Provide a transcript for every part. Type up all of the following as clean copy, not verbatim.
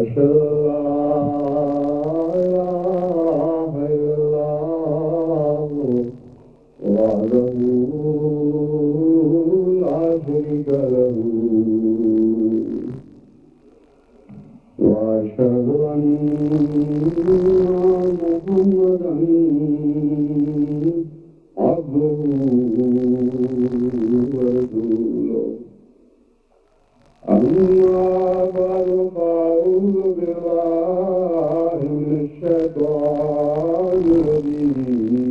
أشهد أن لا إله إلا الله وحده لا شريك له وأشهد أن محمدا عبده ورسوله أما بعد فأعوذ بالله من الشيطان الرجيم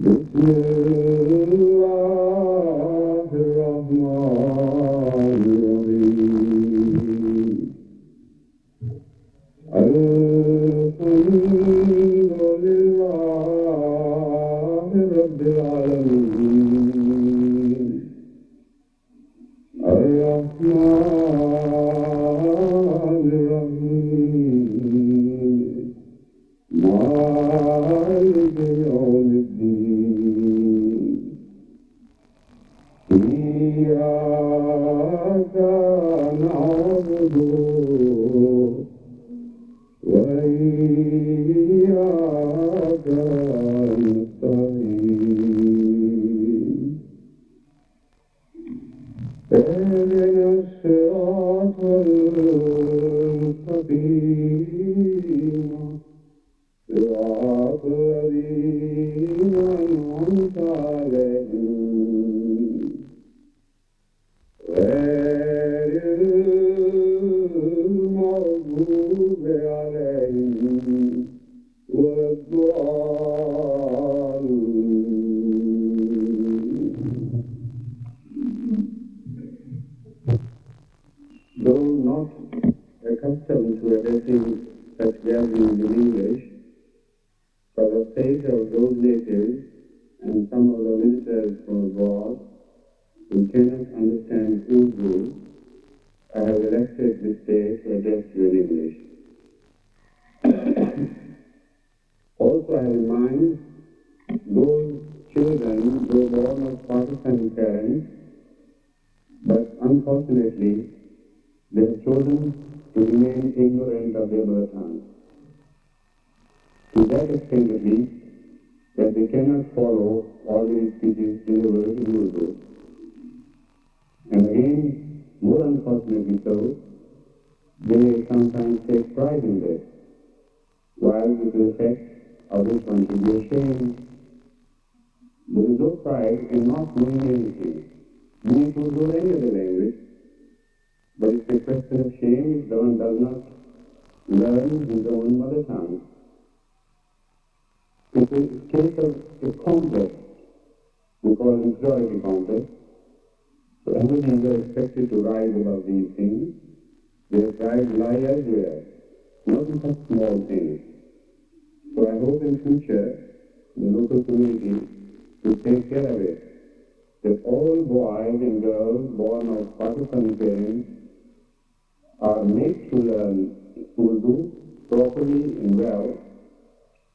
بسم الله الرحمن الرحيم الحمد لله رب العالمين الرحمن الرحيم مالك يوم الدين إياك نعبد وإياك نستعين اهدنا الصراط المستقيم صراط الذين أنعمت عليهم غير المغضوب عليهم ولا الضالين. Though not accustomed to addressing such gatherings in English, for the sake of those natives and some of the visitors from abroad who cannot understand Urdu, I have elected this day to address you in English. Also I have in mind those children who were born of Pakistani parents, but unfortunately they have chosen to remain ignorant of their mother tongue. To that extent at least, that they cannot follow all the speeches delivered in Urdu. And again, more unfortunately so, they sometimes take pride in this, while with the effect of which one should be ashamed. There is no pride in not knowing anything, be it Urdu or any other language, but it's a question of shame if one does not learn his own mother tongue. It's a case of a complex, we call it inferiority complex. So everything are expected to rise above these things. Their pride lies elsewhere, not in such small things. So I hope in future the local community will take care of it, that all boys and girls born of Pakistani parents are made to learn Urdu properly and well.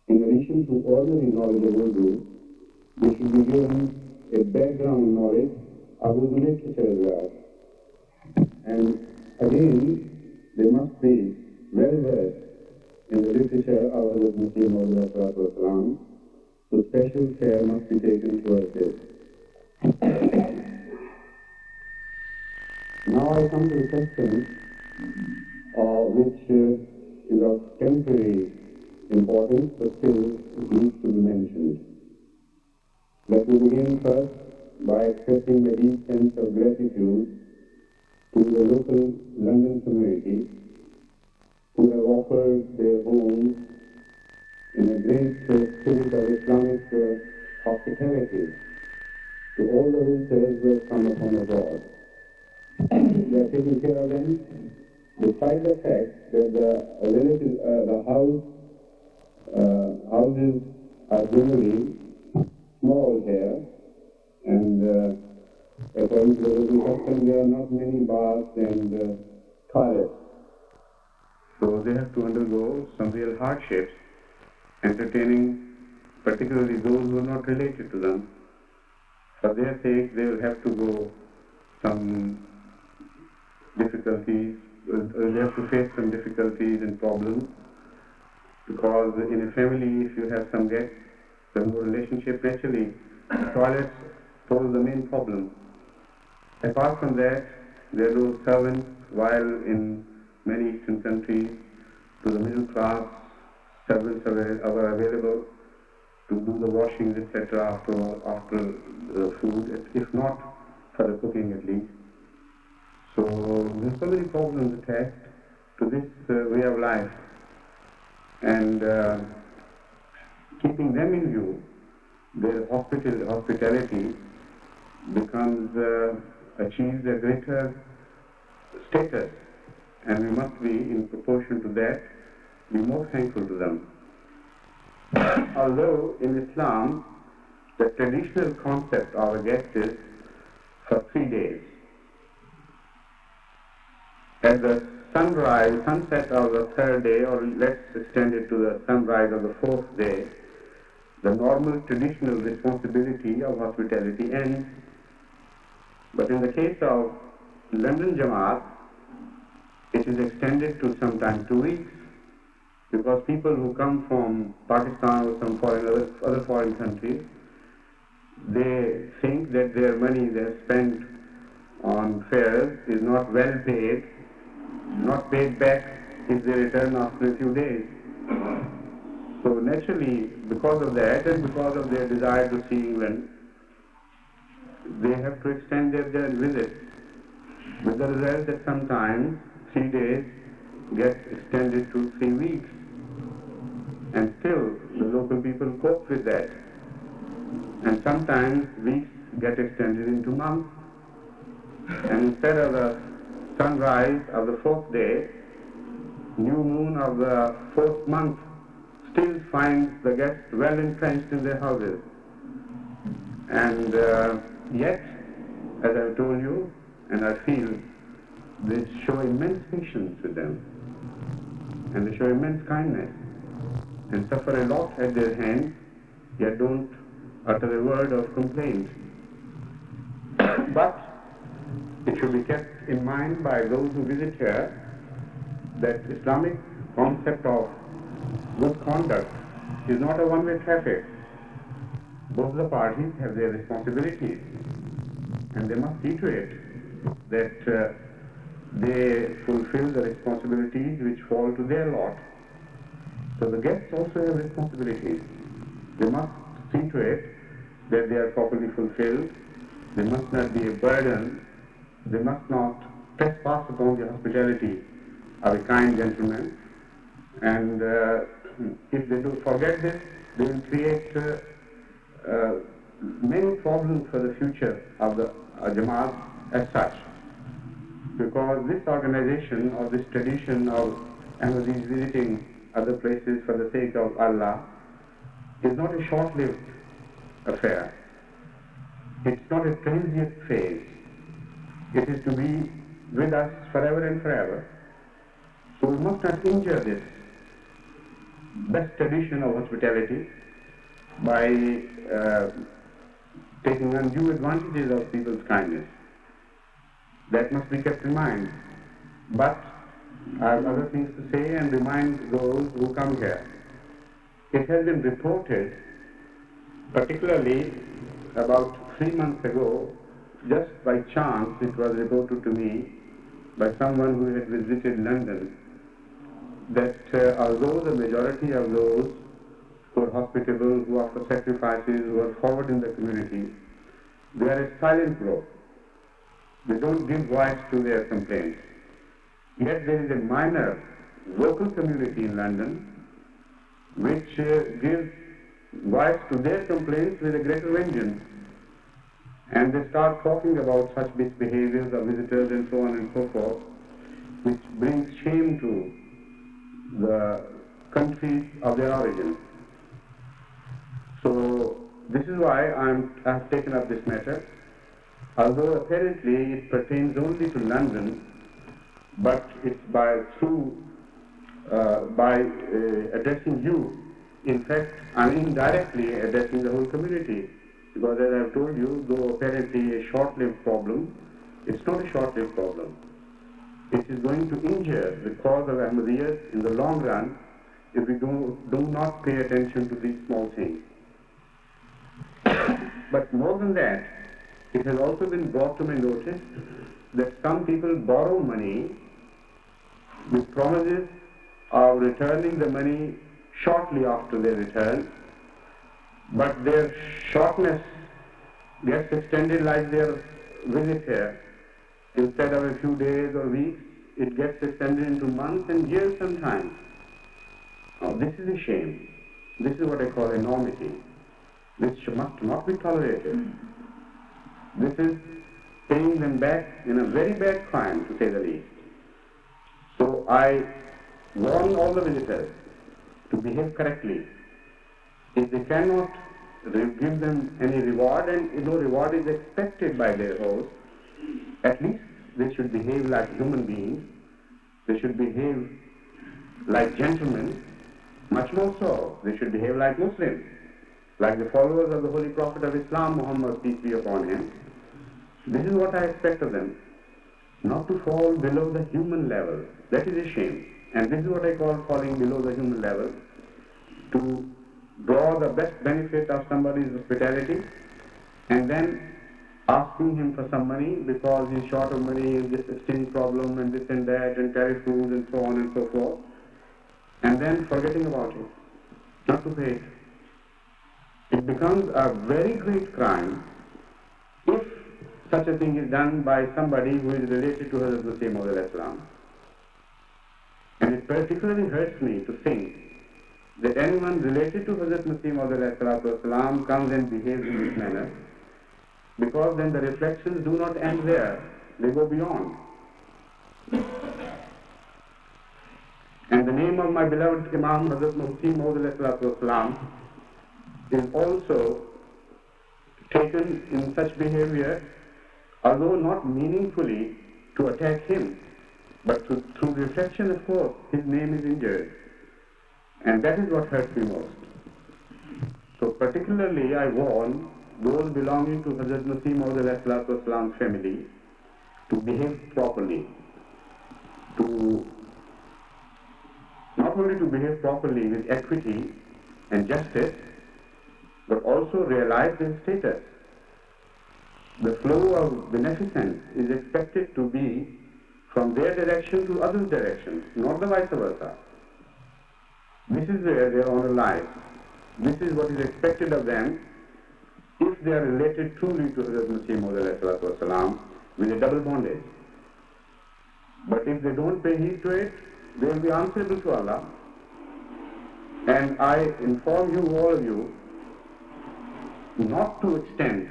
In addition to ordinary knowledge of Urdu, they should be given a background knowledge of Urdu literature as well. And again, they must be well versed in the literature of Hazrat Masih Maud, so special care must be taken towards this. Now I come to the question which is of temporary importance, but still it needs to be mentioned. Let me begin first by expressing my deep sense of gratitude to the local London community who have offered their homes in a great spirit of Islamic hospitality to all the visitors who have come upon abroad. They are taking care of them, despite the fact that the houses are generally small here, and according to the local custom, there are not many baths and toilets. So they have to undergo some real hardships, entertaining particularly those who are not related to them. For their sake, they will have to go some difficulties, they have to face some difficulties and problems, because in a family, if you have some guests, the no relationship, naturally, toilets pose the main problem. Apart from that, there are those servants, while in many Eastern countries, to the middle class, servants are available to do the washings, etc. after the food, if not for the cooking at least. So there's so many problems attached to this way of life, and keeping them in view, their hospitality becomes achieves a greater status, and we must be, in proportion to that, be more thankful to them. Although in Islam, the traditional concept of a guest is for 3 days. At the sunset of the 3rd day, or let's extend it to the sunrise of the 4th day, the normal traditional responsibility of hospitality ends. But in the case of London Jamaat, it is extended to sometimes 2 weeks, because people who come from Pakistan or some other foreign countries, they think that their money they have spent on fares is not well paid, not paid back if they return after a few days. So naturally, because of that and because of their desire to see England, they have to extend their visit, with the result that sometimes 3 days get extended to 3 weeks. And still, the local people cope with that. And sometimes weeks get extended into months. And instead of the sunrise of the 4th day, new moon of the 4th month still finds the guests well entrenched in their houses. And yet, as I've told you, and I feel, they show immense patience with them. And they show immense kindness. And suffer a lot at their hands, yet don't utter a word of complaint. But it should be kept in mind by those who visit here that Islamic concept of good conduct is not a one-way traffic. Both the parties have their responsibilities, and they must see to it that they fulfill the responsibilities which fall to their lot. So the guests also have responsibilities. They must see to it that they are properly fulfilled. They must not be a burden. They must not trespass upon the hospitality of a kind gentleman. And if they do forget this, they will create many problems for the future of the Jamaat as such. Because this organization or this tradition of Ahmadis visiting other places for the sake of Allah is not a short-lived affair. It's not a transient phase. It is to be with us forever and forever. So we must not injure this best tradition of hospitality by taking undue advantages of people's kindness. That must be kept in mind. But I have other things to say and remind those who come here. It has been reported, particularly about 3 months ago, just by chance it was reported to me by someone who had visited London, that although the majority of those who are hospitable, who offer sacrifices, who are forward in the community, they are a silent group. They don't give voice to their complaints. Yet there is a minor local community in London which gives voice to their complaints with a greater vengeance. And they start talking about such misbehaviors of visitors and so on and so forth, which brings shame to the countries of their origin. So this is why I have taken up this matter. Although apparently it pertains only to London, but it's by addressing you. In fact, I'm indirectly addressing the whole community, because as I've told you, though apparently a short-lived problem, it's not a short-lived problem. it is going to injure the cause of Ahmadiyyat in the long run if we do not pay attention to these small things. But more than that, it has also been brought to my notice that some people borrow money with promises of returning the money shortly after they return, but their shortness gets extended like their visit here. Instead of a few days or weeks, it gets extended into months and years sometimes. Now, this is a shame. This is what I call enormity. This must not be tolerated. This is paying them back in a very bad crime, to say the least. So I warn all the visitors to behave correctly. If they cannot give them any reward, and no reward is expected by their host, at least they should behave like human beings. They should behave like gentlemen. Much more so, they should behave like Muslims, like the followers of the Holy Prophet of Islam, Muhammad, peace be upon him. This is what I expect of them, not to fall below the human level. That is a shame. And this is what I call falling below the human level, to draw the best benefit of somebody's hospitality and then asking him for some money because he's short of money and this exchange problem and this and that and tariff rules and so on and so forth, and then forgetting about it, not to pay it. It becomes a very great crime if such a thing is done by somebody who is related to Hazrat Masih Maud alayhi salam. And it particularly hurts me to think that anyone related to Hazrat Masih Maud alayhi salam comes and behaves in this manner, because then the reflections do not end there, they go beyond. And the name of my beloved Imam Hazrat Masih Maud alayhi salam is also taken in such behavior, although not meaningfully to attack him, but through reflection, of course, his name is injured. And that is what hurts me most. So particularly I warn those belonging to Hazrat Masih Maud alayhi salam's family to behave properly, to not only to behave properly with equity and justice, but also realize their status. The flow of beneficence is expected to be from their direction to others' direction, not the vice versa. This is where their honor lies. This is what is expected of them if they are related truly to Hazrat Masih Maud alayhi salam with a double bondage. But if they don't pay heed to it, they will be answerable to Allah. And I inform you, all of you, not to extend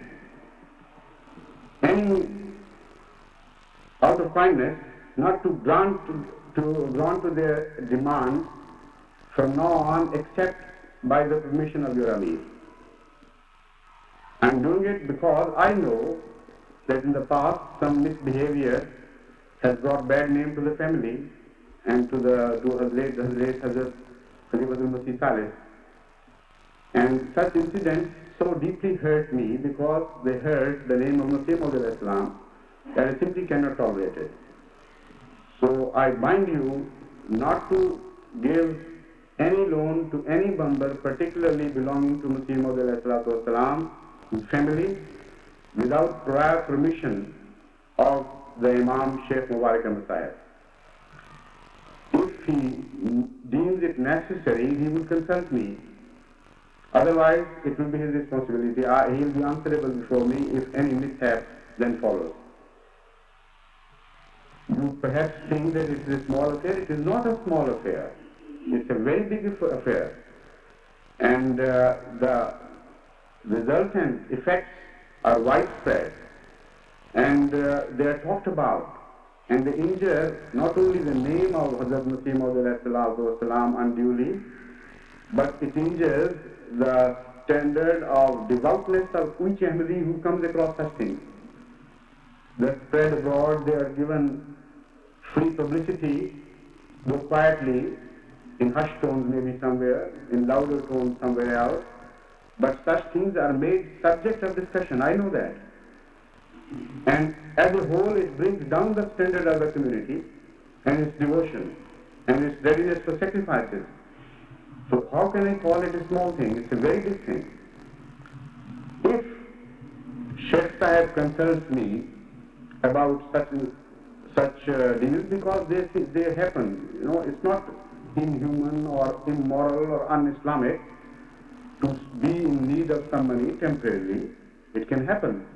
any, out of kindness, not to grant to their demands from now on except by the permission of your Amir. I am doing it because I know that in the past some misbehavior has brought bad name to the family and to late Hazrat Khalifatul Masih Salih. And such incidents so deeply hurt me because they hurt the name of Masih Maud alayhi salam that I simply cannot tolerate it. So I bind you not to give any loan to any bumper, particularly belonging to Masih Maud alayhi salam, his family, without prior permission of the Imam Sheikh Mubarak Messiah. If he deems it necessary, he will consult me. Otherwise, it will be his responsibility. He will be answerable before me if any mishap then follows. You perhaps think that it is a small affair. It is not a small affair. It's a very big affair. And the resultant effects are widespread. And they are talked about. And they injure not only the name of Hazrat Masih Maud alayhi salam unduly, but it injures the standard of devoutness of each Ahmadi who comes across such things. They are spread abroad, they are given free publicity, though quietly, in hushed tones maybe somewhere, in louder tones somewhere else, but such things are made subject of discussion, I know that. And as a whole, it brings down the standard of the community, and its devotion and its readiness for sacrifices. So how can I call it a small thing? It's a very big thing. If Sheikh Sahib consults me about such deals, because they happen, it's not inhuman or immoral or un-Islamic to be in need of some money temporarily. It can happen.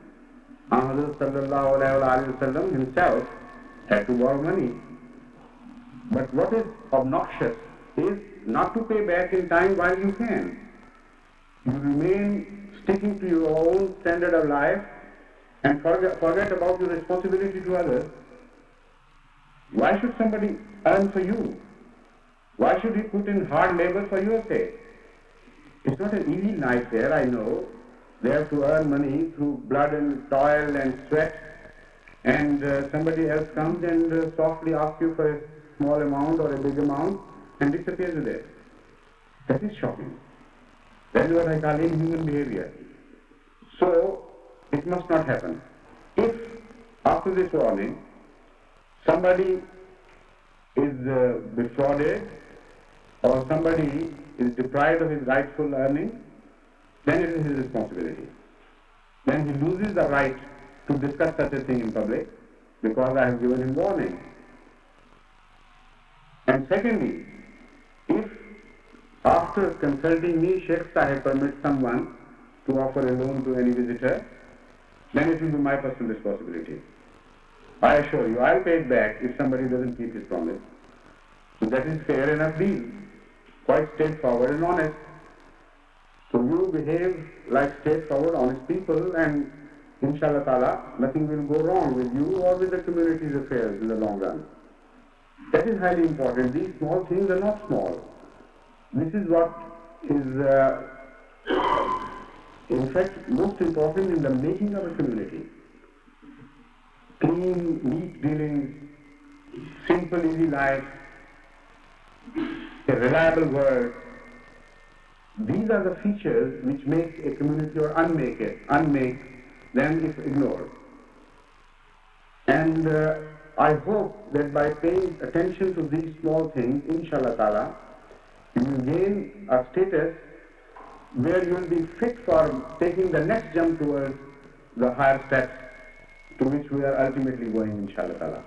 Ahmad sallallahu alayhi wa sallam himself had to borrow money. But what is obnoxious is not to pay back in time while you can. You remain sticking to your own standard of life and forget about your responsibility to others. Why should somebody earn for you? Why should he put in hard labor for your sake? It's not an easy life there, I know. They have to earn money through blood and toil and sweat, and somebody else comes and softly asks you for a small amount or a big amount and disappears with it. That is shocking. That is what I call inhuman behavior. So, it must not happen. If, after this warning, somebody is defrauded or somebody is deprived of his rightful earning, then it is his responsibility. Then he loses the right to discuss such a thing in public because I have given him warning. And secondly, if after consulting me, Sheikh Sahib permits someone to offer a loan to any visitor, then it will be my personal responsibility. I assure you, I'll pay it back if somebody doesn't keep his promise. So that is fair enough deal, quite straightforward and honest. So you behave like straightforward, honest people, and inshallah ta'ala, nothing will go wrong with you or with the community's affairs in the long run. That is highly important. These small things are not small. This is what is, in fact, most important in the making of a community. Clean, neat dealings, simple, easy life, a reliable word. These are the features which make a community or unmake them if ignored. And I hope that by paying attention to these small things, inshallah ta'ala, you will gain a status where you will be fit for taking the next jump towards the higher steps to which we are ultimately going, inshallah ta'ala.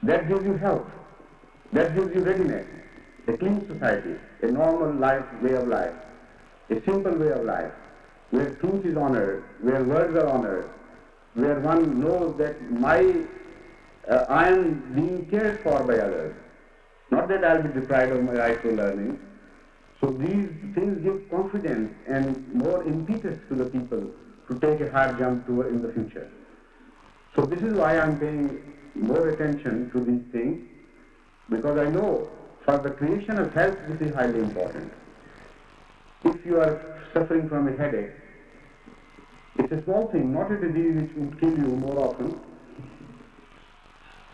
That gives you health. That gives you readiness. A clean society, a normal way of life, a simple way of life, where truth is honored, where words are honored, where one knows that I am being cared for by others, not that I'll be deprived of my rightful learning. So these things give confidence and more impetus to the people to take a higher jump in the future. So this is why I'm paying more attention to these things, because I know for the creation of health this is highly important. If you are suffering from a headache, it's a small thing, not a disease which would kill you more often.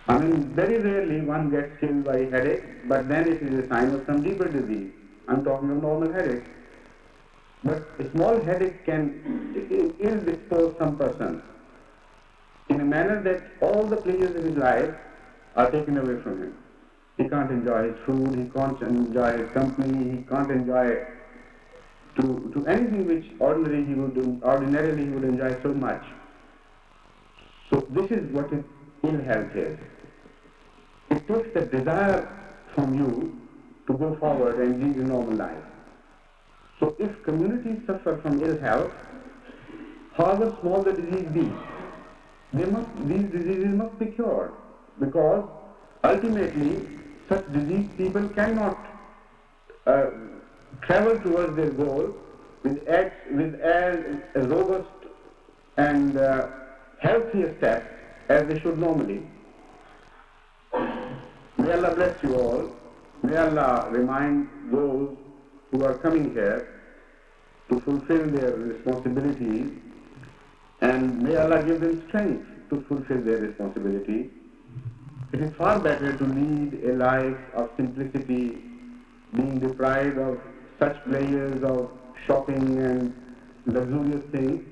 I mean, very rarely one gets killed by a headache, but then it is a sign of some deeper disease. I'm talking of normal headache. But a small headache can ill-dispose some person in a manner that all the pleasures of his life are taken away from him. He can't enjoy his food, he can't enjoy his company, he can't enjoy to anything which ordinarily he would enjoy so much. So this is what ill health is. It takes the desire from you to go forward and lead a normal life. So if communities suffer from ill health, however small the disease be, these diseases must be cured, because ultimately such diseased people cannot travel towards their goal with as robust and healthy a step as they should normally. May Allah bless you all. May Allah remind those who are coming here to fulfill their responsibilities, and may Allah give them strength to fulfill their responsibility. It is far better to lead a life of simplicity, being deprived of such pleasures of shopping and luxurious things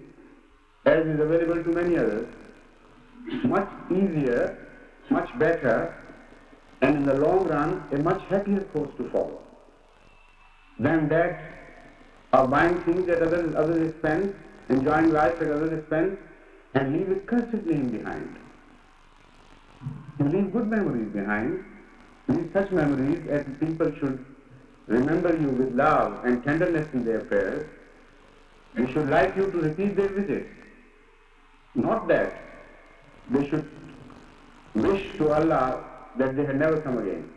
as is available to many others. Much easier much better, and in the long run, a much happier course to follow than that of buying things at others' expense, enjoying life at others' expense, and leave a cursed name behind. You leave good memories behind. Leave such memories as people should remember you with love and tenderness in their prayers. They should like you to repeat their visits. Not that they should wish to Allah that they had never come again.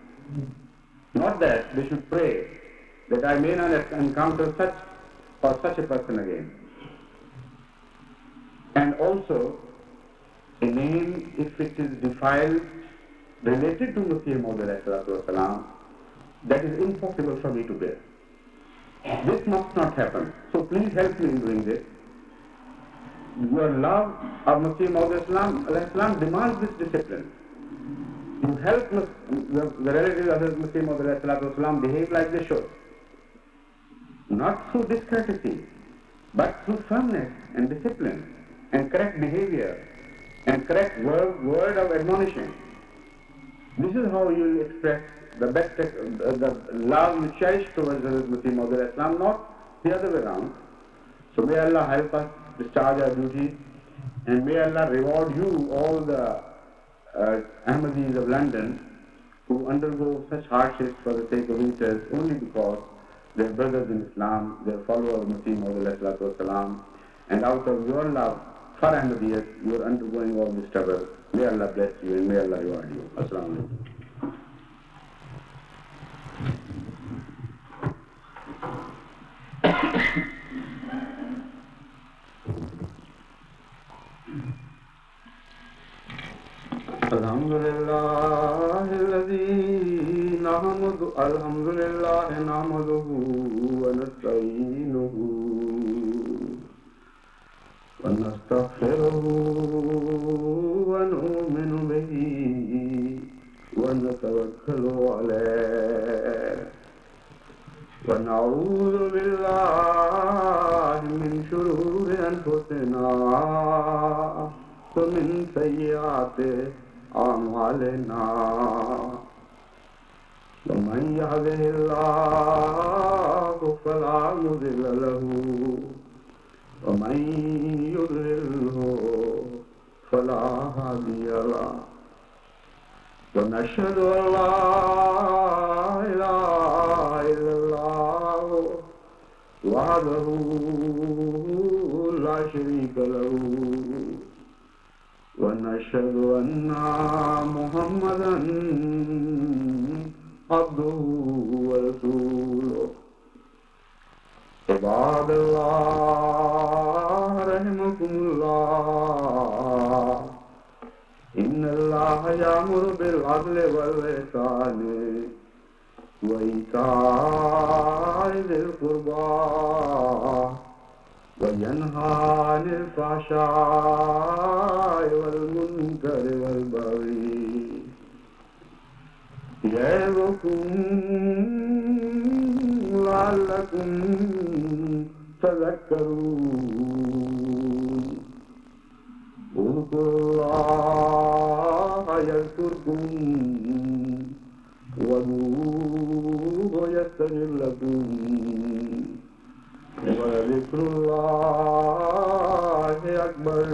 Not that they should pray that I may not encounter such or such a person again. And also, a name, if it is defiled, related to Masih Maud, that is impossible for me to bear. This must not happen. So please help me in doing this. Your love of Masih Maud demands this discipline. You help the relatives of Masih Maud behave like they should. Not through discourtesy, but through firmness and discipline and correct behavior and correct word of admonishing. This is how you will express the best, the love you cherish towards Masih Maud, not the other way around. So may Allah help us discharge our duty, and may Allah reward you, all the Ahmadis of London, who undergo such hardships for the sake of each only because they are brothers in Islam, they are followers of Masih Maud, and out of your love for Ahmadiyyat, you are undergoing all this trouble. May Allah bless you and may Allah reward you. As-salamu alaykum. Alhamdulillah nahmaduhu wa nasta'inuhu wa nastaghfiruhu wa nu'minu bihi wa natawakkalu alayhi wa na'udhu billahi min shururi anfusina wa min sayyiati a'malina. ومن يهده الله فلا مضل له ومن يضلله فلا هادي له ونشهد أن لا إله إلا الله وحده لا شريك له ونشهد أن محمدا عبده ورسوله. عباد الله رحمكم الله إن الله يأمر بالعدل والإحسان وإيتاء ذي القربى وينهى عن الفحشاء والمنكر والبغي يعظكم لعلكم تذكرون. اذكروا الله يذكركم وادعوه يستجب لكم ولذكر الله أكبر